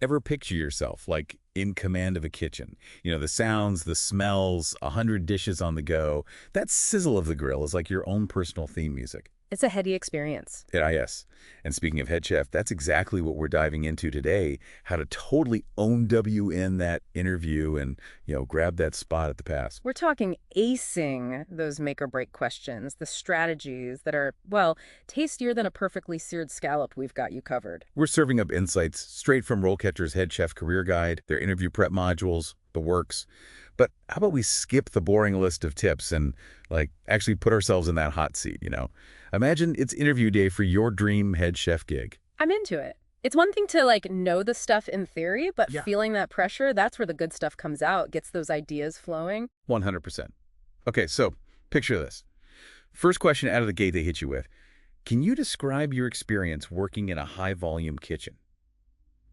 Ever picture yourself, like, in command of a kitchen? You know, the sounds, the smells, 100 dishes on the go. That sizzle of the grill is like your own personal theme music. It's a heady experience. At IS. And speaking of head chef, that's exactly what we're diving into today, how to totally own W in that interview and, grab that spot at the pass. We're talking acing those make or break questions, the strategies that are, well, tastier than a perfectly seared scallop. We've got you covered. We're serving up insights straight from RoleCatcher's Head Chef Career Guide, their interview prep modules, the works. But how about we skip the boring list of tips and, actually put ourselves in that hot seat? Imagine it's interview day for your dream head chef gig. I'm into it. It's one thing to know the stuff in theory, but Yeah. feeling that pressure, that's where the good stuff comes out, gets those ideas flowing. 100%. Okay, so picture this. First question out of the gate they hit you with. Can you describe your experience working in a high-volume kitchen?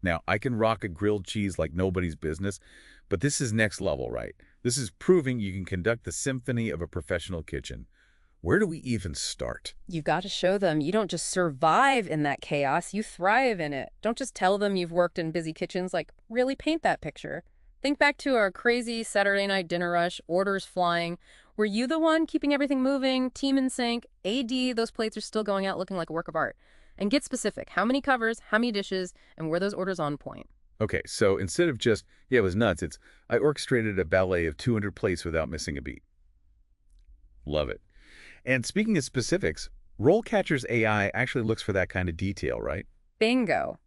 Now, I can rock a grilled cheese like nobody's business, but this is next level, right? This is proving you can conduct the symphony of a professional kitchen. Where do we even start? You've got to show them you don't just survive in that chaos, you thrive in it. Don't just tell them you've worked in busy kitchens, really paint that picture. Think back to our crazy Saturday night dinner rush, orders flying. Were you the one keeping everything moving, team in sync, AD, those plates are still going out looking like a work of art? And get specific. How many covers, how many dishes, and were those orders on point? Okay, so instead of just, yeah, it was nuts, it's, I orchestrated a ballet of 200 plates without missing a beat. Love it. And speaking of specifics, RoleCatcher's AI actually looks for that kind of detail, right? Bingo.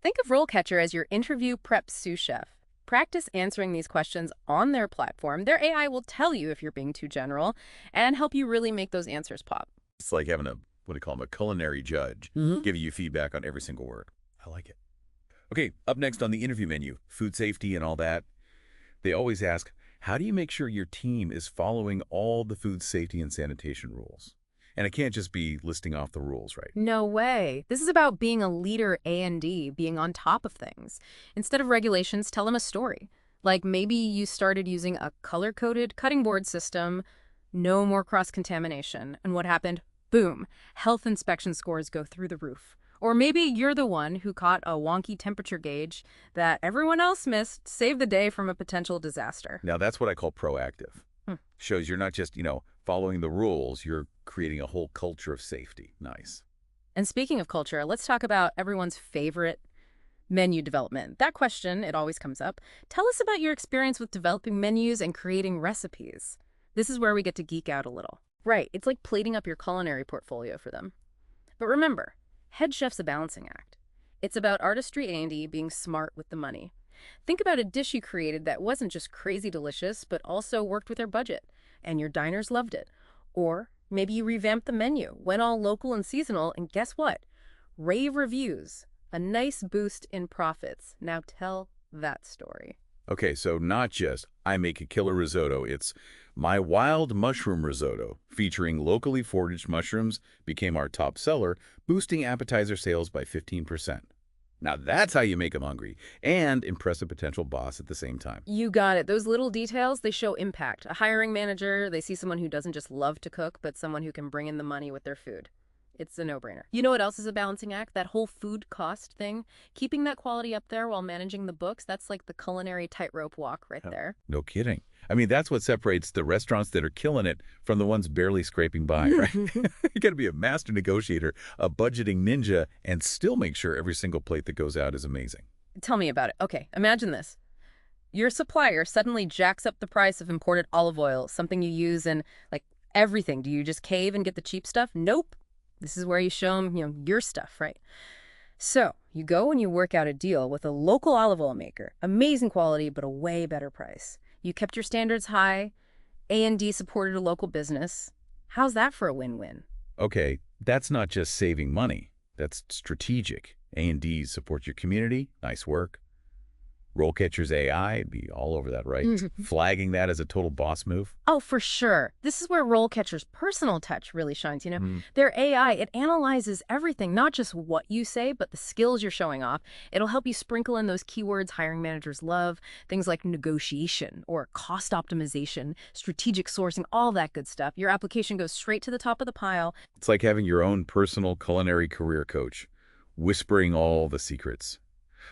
Think of RoleCatcher as your interview prep sous chef. Practice answering these questions on their platform. Their AI will tell you if you're being too general and help you really make those answers pop. It's like having what do you call him, a culinary judge, giving you feedback on every single word. I like it. Okay, up next on the interview menu, food safety and all that. They always ask, how do you make sure your team is following all the food safety and sanitation rules? And it can't just be listing off the rules, right? No way. This is about being a leader A&D, being on top of things. Instead of regulations, tell them a story. Like maybe you started using a color-coded cutting board system, no more cross-contamination. And what happened? Boom. Health inspection scores go through the roof. Or maybe you're the one who caught a wonky temperature gauge that everyone else missed, saved the day from a potential disaster. Now, that's what I call proactive. Hmm. Shows you're not just, following the rules, you're creating a whole culture of safety. Nice. And speaking of culture, let's talk about everyone's favorite menu development. That question, it always comes up. Tell us about your experience with developing menus and creating recipes. This is where we get to geek out a little. Right, it's like plating up your culinary portfolio for them. But remember, head chef's a balancing act. It's about artistry A&D being smart with the money. Think about a dish you created that wasn't just crazy delicious, but also worked with their budget, and your diners loved it. Or maybe you revamped the menu, went all local and seasonal, and guess what? Rave reviews. A nice boost in profits. Now tell that story. Okay, so not just, I make a killer risotto, it's my wild mushroom risotto, featuring locally foraged mushrooms, became our top seller, boosting appetizer sales by 15%. Now that's how you make them hungry and impress a potential boss at the same time. You got it. Those little details, they show impact. A hiring manager, they see someone who doesn't just love to cook, but someone who can bring in the money with their food. It's a no-brainer. You know what else is a balancing act? That whole food cost thing. Keeping that quality up there while managing the books, that's like the culinary tightrope walk right there. No kidding. I mean, that's what separates the restaurants that are killing it from the ones barely scraping by, right? You got to be a master negotiator, a budgeting ninja, and still make sure every single plate that goes out is amazing. Tell me about it. Okay, imagine this. Your supplier suddenly jacks up the price of imported olive oil, something you use in, everything. Do you just cave and get the cheap stuff? Nope. This is where you show them, your stuff, right? So you go and you work out a deal with a local olive oil maker. Amazing quality, but a way better price. You kept your standards high. A&D supported a local business. How's that for a win-win? Okay, that's not just saving money. That's strategic. A&D support your community. Nice work. RoleCatcher's AI would be all over that, right? Flagging that as a total boss move. Oh, for sure. This is where RoleCatcher's personal touch really shines, Their AI, it analyzes everything, not just what you say, but the skills you're showing off. It'll help you sprinkle in those keywords hiring managers love, things like negotiation or cost optimization, strategic sourcing, all that good stuff. Your application goes straight to the top of the pile. It's like having your own personal culinary career coach, whispering all the secrets.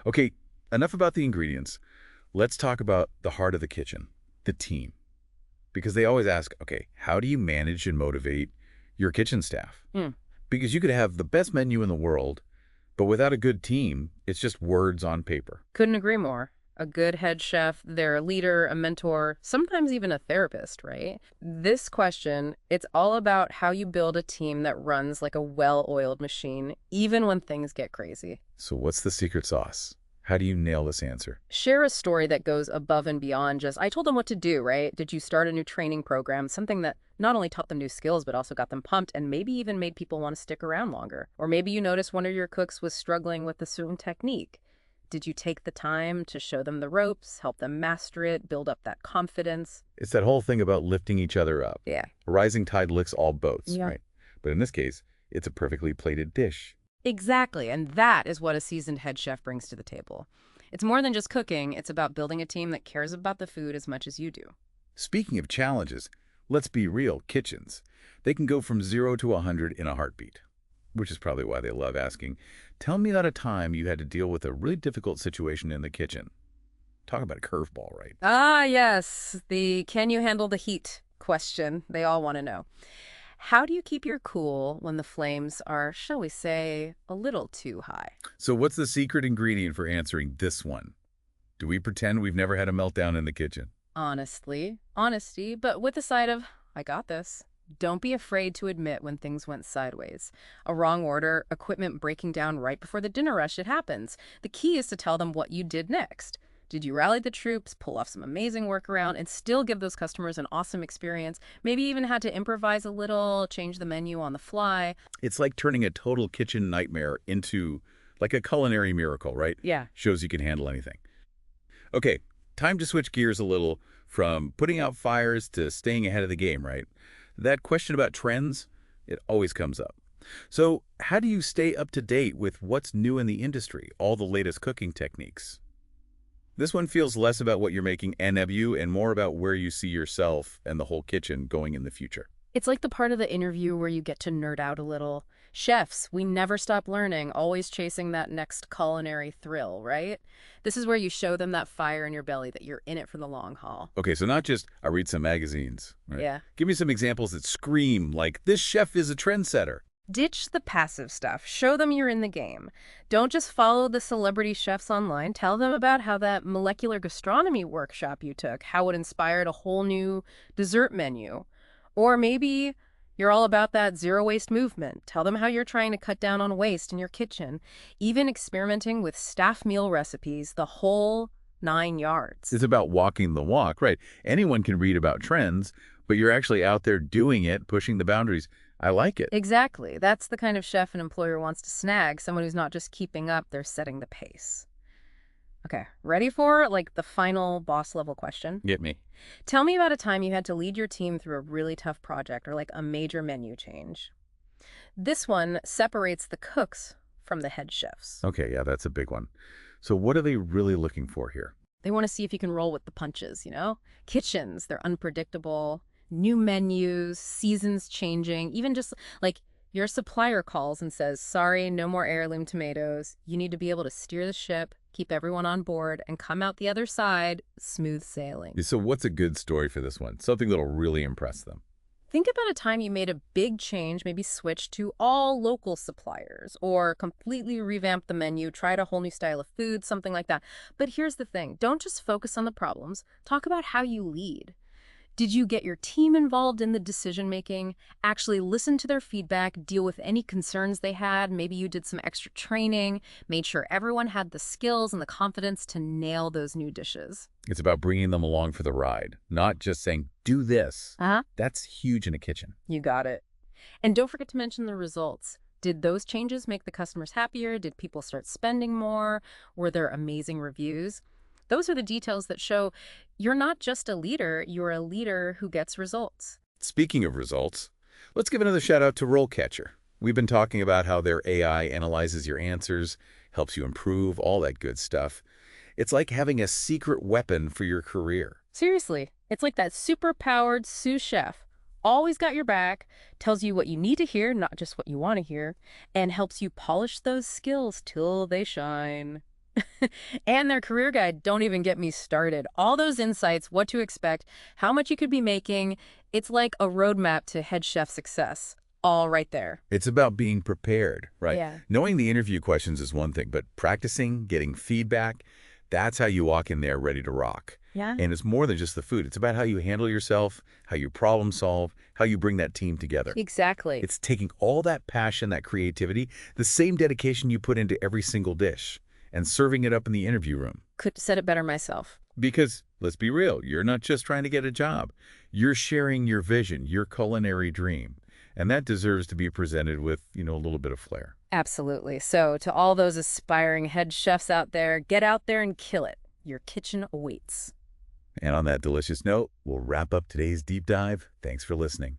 Okay, enough about the ingredients. Let's talk about the heart of the kitchen, the team. Because they always ask, okay, how do you manage and motivate your kitchen staff? Hmm. Because you could have the best menu in the world, but without a good team, it's just words on paper. Couldn't agree more. A good head chef, they're a leader, a mentor, sometimes even a therapist, right? This question, it's all about how you build a team that runs like a well-oiled machine, even when things get crazy. So what's the secret sauce? How do you nail this answer? Share a story that goes above and beyond just, I told them what to do, right? Did you start a new training program, something that not only taught them new skills, but also got them pumped and maybe even made people want to stick around longer? Or maybe you noticed one of your cooks was struggling with a certain technique. Did you take the time to show them the ropes, help them master it, build up that confidence? It's that whole thing about lifting each other up. Yeah. A rising tide lifts all boats, Yeah. right? But in this case, it's a perfectly plated dish. Exactly, and that is what a seasoned head chef brings to the table. It's more than just cooking, it's about building a team that cares about the food as much as you do. Speaking of challenges, let's be real, kitchens. They can go from 0 to 100 in a heartbeat, which is probably why they love asking, tell me about a time you had to deal with a really difficult situation in the kitchen. Talk about a curveball, right? Ah, yes, the can you handle the heat question they all want to know. How do you keep your cool when the flames are, shall we say, a little too high? So what's the secret ingredient for answering this one? Do we pretend we've never had a meltdown in the kitchen? Honestly, honesty, but with a side of, I got this. Don't be afraid to admit when things went sideways. A wrong order, equipment breaking down right before the dinner rush, it happens. The key is to tell them what you did next. Did you rally the troops, pull off some amazing workaround, and still give those customers an awesome experience? Maybe even had to improvise a little, change the menu on the fly. It's like turning a total kitchen nightmare into like a culinary miracle, right? Yeah. Shows you can handle anything. Okay, time to switch gears a little from putting out fires to staying ahead of the game, right? That question about trends, it always comes up. So how do you stay up to date with what's new in the industry, all the latest cooking techniques? This one feels less about what you're making NW and more about where you see yourself and the whole kitchen going in the future. It's like the part of the interview where you get to nerd out a little. Chefs, we never stop learning, always chasing that next culinary thrill, right? This is where you show them that fire in your belly, that you're in it for the long haul. Okay, so not just I read some magazines, right? Yeah. Give me some examples that scream like this chef is a trendsetter. Ditch the passive stuff. Show them you're in the game. Don't just follow the celebrity chefs online. Tell them about how that molecular gastronomy workshop you took, how it inspired a whole new dessert menu. Or maybe you're all about that zero waste movement. Tell them how you're trying to cut down on waste in your kitchen, even experimenting with staff meal recipes, the whole 9 yards. It's about walking the walk, right? Anyone can read about trends, but you're actually out there doing it, pushing the boundaries. I like it. Exactly. That's the kind of chef an employer wants to snag, someone who's not just keeping up, they're setting the pace. Okay, ready for like the final boss level question? Get me. Tell me about a time you had to lead your team through a really tough project or like a major menu change. This one separates the cooks from the head chefs. Okay, yeah, that's a big one. So what are they really looking for here? They want to see if you can roll with the punches, you know? Kitchens, they're unpredictable, new menus, seasons changing, even just like your supplier calls and says, sorry, no more heirloom tomatoes. You need to be able to steer the ship, keep everyone on board, and come out the other side smooth sailing. So what's a good story for this one? Something that'll really impress them. Think about a time you made a big change, maybe switch to all local suppliers or completely revamp the menu, tried a whole new style of food, something like that. But here's the thing, don't just focus on the problems, talk about how you lead. Did you get your team involved in the decision-making, actually listen to their feedback, deal with any concerns they had? Maybe you did some extra training, made sure everyone had the skills and the confidence to nail those new dishes. It's about bringing them along for the ride, not just saying, do this. Uh-huh. That's huge in a kitchen. You got it. And don't forget to mention the results. Did those changes make the customers happier? Did people start spending more? Were there amazing reviews? Those are the details that show you're not just a leader, you're a leader who gets results. Speaking of results, let's give another shout out to RoleCatcher. We've been talking about how their AI analyzes your answers, helps you improve, all that good stuff. It's like having a secret weapon for your career. Seriously, it's like that super-powered sous chef. Always got your back, tells you what you need to hear, not just what you want to hear, and helps you polish those skills till they shine. And their career guide, don't even get me started. All those insights, what to expect, how much you could be making, it's like a roadmap to head chef success. All right there. It's about being prepared, right? Yeah. Knowing the interview questions is one thing, but practicing, getting feedback, that's how you walk in there ready to rock. Yeah. And it's more than just the food. It's about how you handle yourself, how you problem solve, how you bring that team together. Exactly. It's taking all that passion, that creativity, the same dedication you put into every single dish, and serving it up in the interview room. Could said it better myself. Because, let's be real, you're not just trying to get a job. You're sharing your vision, your culinary dream. And that deserves to be presented with, a little bit of flair. Absolutely. So to all those aspiring head chefs out there, get out there and kill it. Your kitchen awaits. And on that delicious note, we'll wrap up today's deep dive. Thanks for listening.